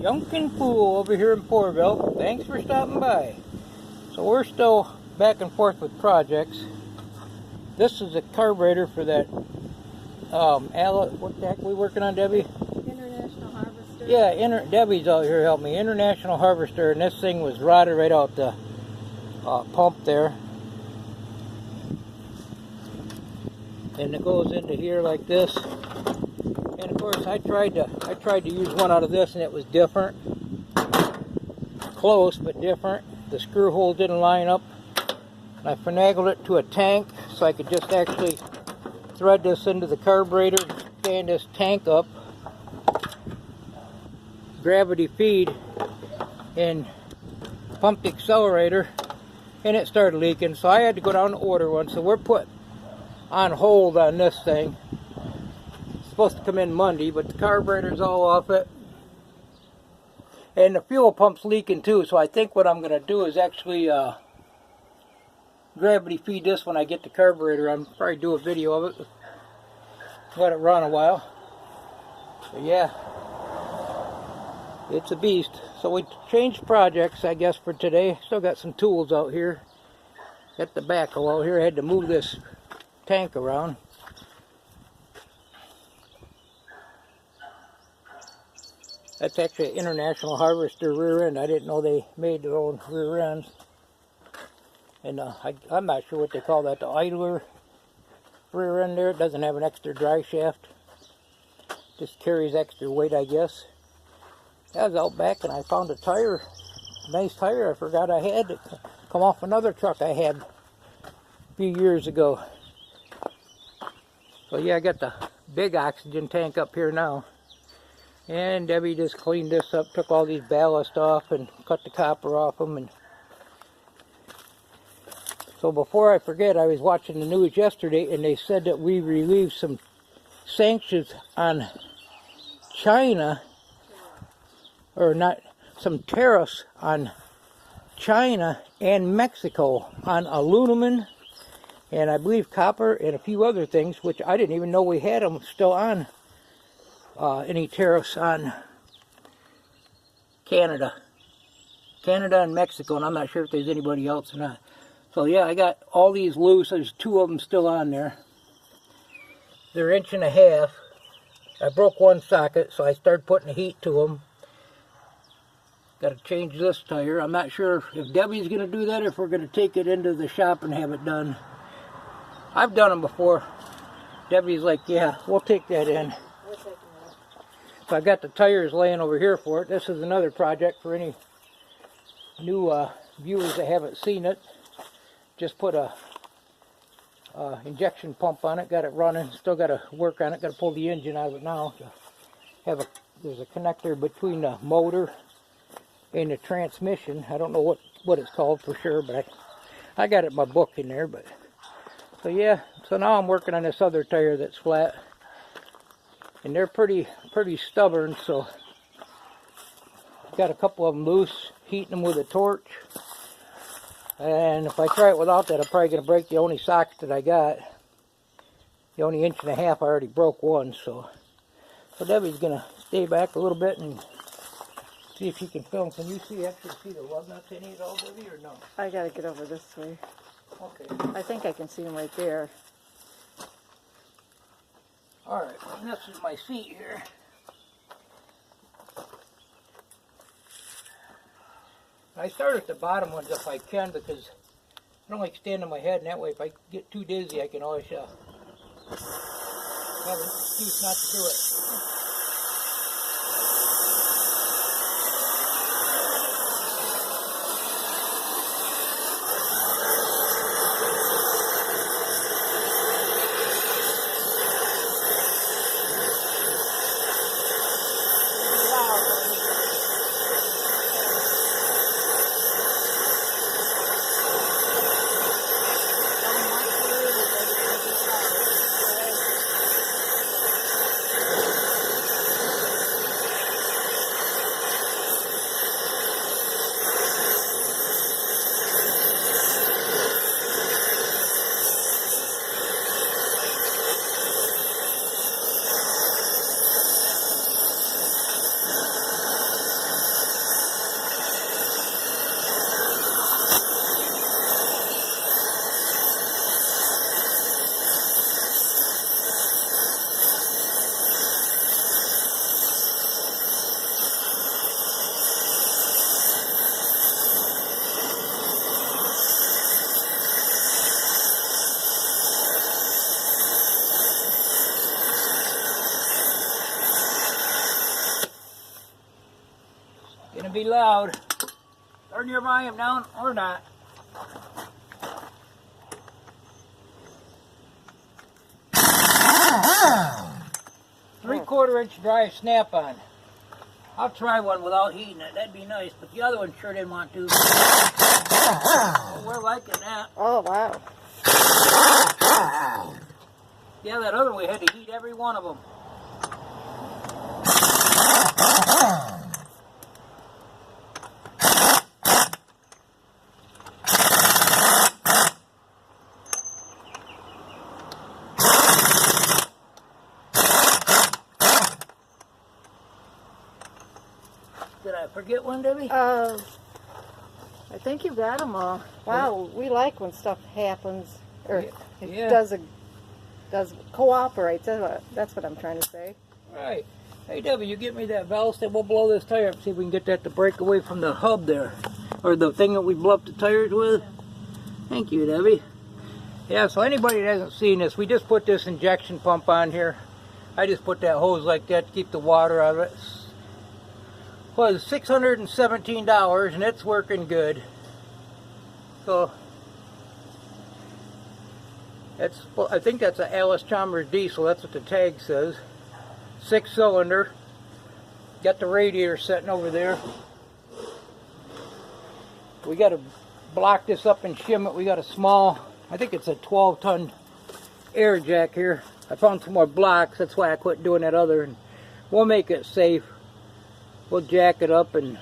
Yunkin Pool over here in Porterville. Thanks for stopping by. So we're still back and forth with projects. This is a carburetor for that what the heck are we working on, Debbie? International Harvester. Yeah, Debbie's out here helping me. International Harvester, and this thing was rotted right out the pump there. And it goes into here like this. And of course I tried to use one out of this, and it was different. Close but different. The screw hole didn't line up. And I finagled it to a tank so I could just actually thread this into the carburetor, stand this tank up, gravity feed, and pump the accelerator, and it started leaking. So I had to go down and order one. So we're put on hold on this thing. It's supposed to come in Monday, but the carburetor's all off it. And the fuel pump's leaking too, so I think what I'm going to do is actually gravity feed this when I get the carburetor. I'll probably do a video of it. Let it run a while. But yeah, it's a beast. So we changed projects, I guess, for today. Still got some tools out here. Got the backhoe out here. I had to move this tank around. That's actually an International Harvester rear end. I didn't know they made their own rear ends. And I'm not sure what they call that, the idler rear end there. It doesn't have an extra dry shaft. Just carries extra weight, I guess. I was out back and I found a tire, nice tire I forgot I had to come off another truck I had a few years ago. So yeah, I got the big oxygen tank up here now. And Debbie just cleaned this up, took all these ballast off and cut the copper off them. And so before I forget, I was watching the news yesterday and they said that we relieved some sanctions on China, or not, some tariffs on China and Mexico on aluminum and I believe copper and a few other things, which I didn't even know we had them still on. Any tariffs on Canada and Mexico, and I'm not sure if there's anybody else or not. So yeah, I got all these loose. There's two of them still on there. They're 1.5 inches. I broke one socket, so I started putting the heat to them. Got to change this tire. I'm not sure if Debbie's going to do that, or if we're going to take it into the shop and have it done. I've done them before. Debbie's like, yeah, we'll take that in. So I've got the tires laying over here for it. This is another project for any new viewers that haven't seen it. Just put a injection pump on it, got it running. Still got to work on it. Got to pull the engine out of it now. There's a connector between the motor and the transmission. I don't know what it's called for sure, but I got it in my book in there. But so yeah, so now I'm working on this other tire that's flat. And they're pretty stubborn, so I've got a couple of them loose, heating them with a torch. And if I try it without that, I'm probably going to break the only socket that I got. The only 1.5 inches, I already broke one, so Debbie's going to stay back a little bit and see if she can film. Can you actually see the lug nuts in it all, Debbie, or no? I got to get over this way. Okay. I think I can see them right there. Alright, this is my seat here. I start at the bottom ones if I can, because I don't like standing on my head, and that way if I get too dizzy I can always have an excuse not to do it. Gonna be loud. Turn your volume down or not. 3/4 inch dry snap-on. I'll try one without heating it. That'd be nice, but the other one sure didn't want to. Oh, we're liking that. Oh, wow. Yeah, that other one we had to heat every one of them. Did I forget one, Debbie? I think you got them all. Wow, we like when stuff happens, or it does cooperate. That's what I'm trying to say. Right. Hey, Debbie, you get me that valve stick. We'll blow this tire up, see if we can get that to break away from the hub there, or the thing that we blow up the tires with. Thank you, Debbie. Yeah, so anybody that hasn't seen this, we just put this injection pump on here. I just put that hose like that to keep the water out of it. Was $617 and it's working good. So that's, I think that's a Alice Chalmers diesel. That's what the tag says. 6-cylinder. Got the radiator sitting over there. We got to block this up and shim it. We got a small, I think it's a 12-ton air jack here. I found some more blocks. That's why I quit doing that other. And we'll make it safe. We'll jack it up and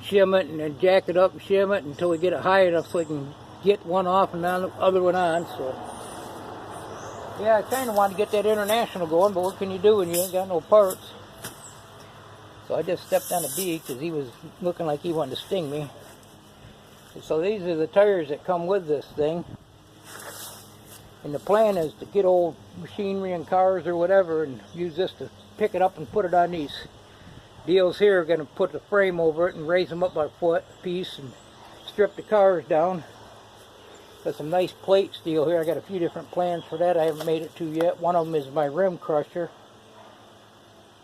shim it, and then jack it up and shim it until we get it high enough so we can get one off and the other one on. So, yeah, I kind of want to get that international going, but what can you do when you ain't got no parts? So I just stepped on a bee because he was looking like he wanted to sting me. So these are the tires that come with this thing. And the plan is to get old machinery and cars or whatever and use this to pick it up and put it on these deals here. We're going to put the frame over it and raise them up by a foot piece and strip the cars down. Got some nice plate steel here. I got a few different plans for that I haven't made it to yet. One of them is my rim crusher.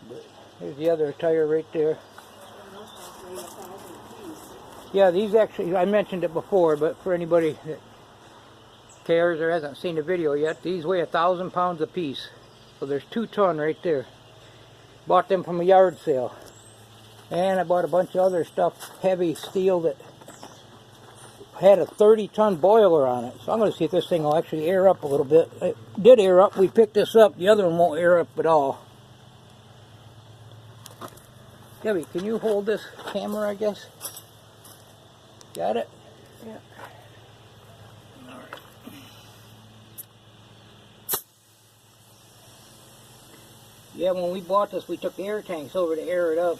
But here's the other tire right there. Yeah, these actually, I mentioned it before, but for anybody that cares or hasn't seen the video yet, these weigh 1,000 pounds a piece. So there's 2 ton right there. Bought them from a yard sale. And I bought a bunch of other stuff, heavy steel that had a 30-ton boiler on it. So I'm going to see if this thing will actually air up a little bit. It did air up. We picked this up. The other one won't air up at all. Debbie, can you hold this camera, I guess? Got it? Yeah. Yeah, when we bought this, we took the air tanks over to air it up.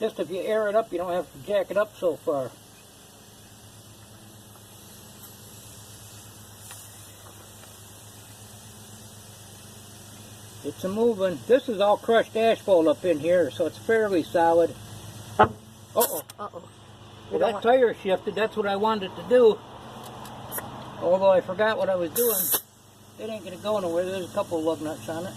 Just if you air it up, you don't have to jack it up so far. It's a moving. This is all crushed asphalt up in here, so it's fairly solid. Uh-oh. Uh-oh. Well, that tire shifted. That's what I wanted it to do. Although I forgot what I was doing. It ain't going to go nowhere. There's a couple of lug nuts on it.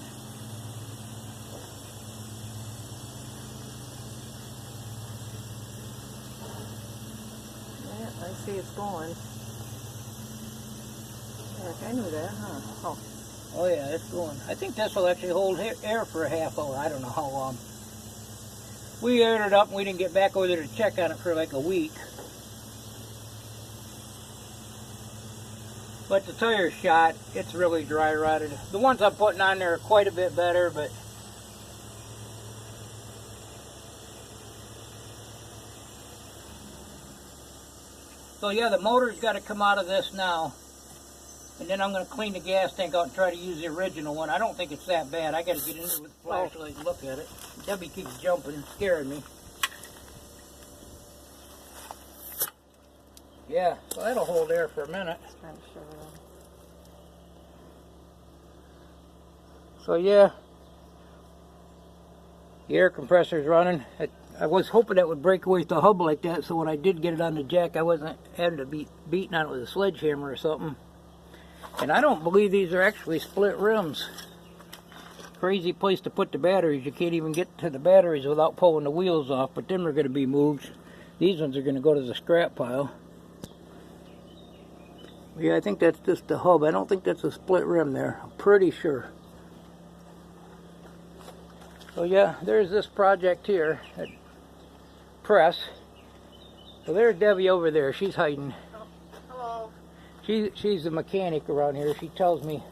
Yeah, I see it's going. I knew that, huh? Oh yeah, it's going. I think this will actually hold air for a half hour. I don't know how long. We aired it up and we didn't get back over there to check on it for like a week. But the tire's shot. It's really dry rotted. The ones I'm putting on there are quite a bit better, but so yeah, the motor's got to come out of this now. And then I'm going to clean the gas tank out and try to use the original one. I don't think it's that bad. I got to get in there with the flashlight and look at it. Debbie keeps jumping and scaring me. Yeah, so that'll hold air for a minute. So yeah, the air compressor's running. I was hoping that would break away the hub like that, so when I did get it on the jack, I wasn't having to be beating on it with a sledgehammer or something. And I don't believe these are actually split rims. Crazy place to put the batteries. You can't even get to the batteries without pulling the wheels off, but them are going to be moved. These ones are going to go to the scrap pile. Yeah, I think that's just the hub. I don't think that's a split rim there. I'm pretty sure. So yeah, there's this project here at Press. So there's Debbie over there. She's hiding. Hello. She's a mechanic around here. She tells me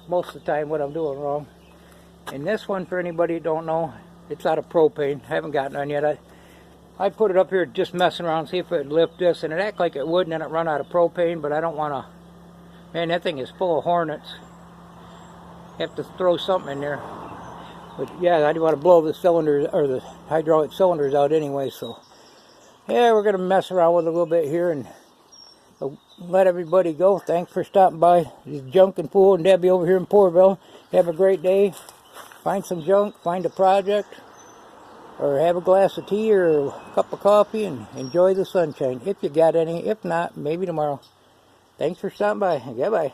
most of the time what I'm doing wrong. And this one, for anybody who don't know, it's out of propane. I haven't gotten on yet. I put it up here just messing around, see if it would lift this, and it acted like it would, and then it run out of propane, but I don't want to. Man, that thing is full of hornets. Have to throw something in there. But yeah, I do want to blow the cylinders, or the hydraulic cylinders out anyway, so. Yeah, we're going to mess around with it a little bit here and let everybody go. Thanks for stopping by. This is Junk and Pool and Debbie over here in Porterville. Have a great day. Find some junk, find a project, or have a glass of tea or a cup of coffee and enjoy the sunshine. If you got any. If not, maybe tomorrow. Thanks for stopping by. Goodbye.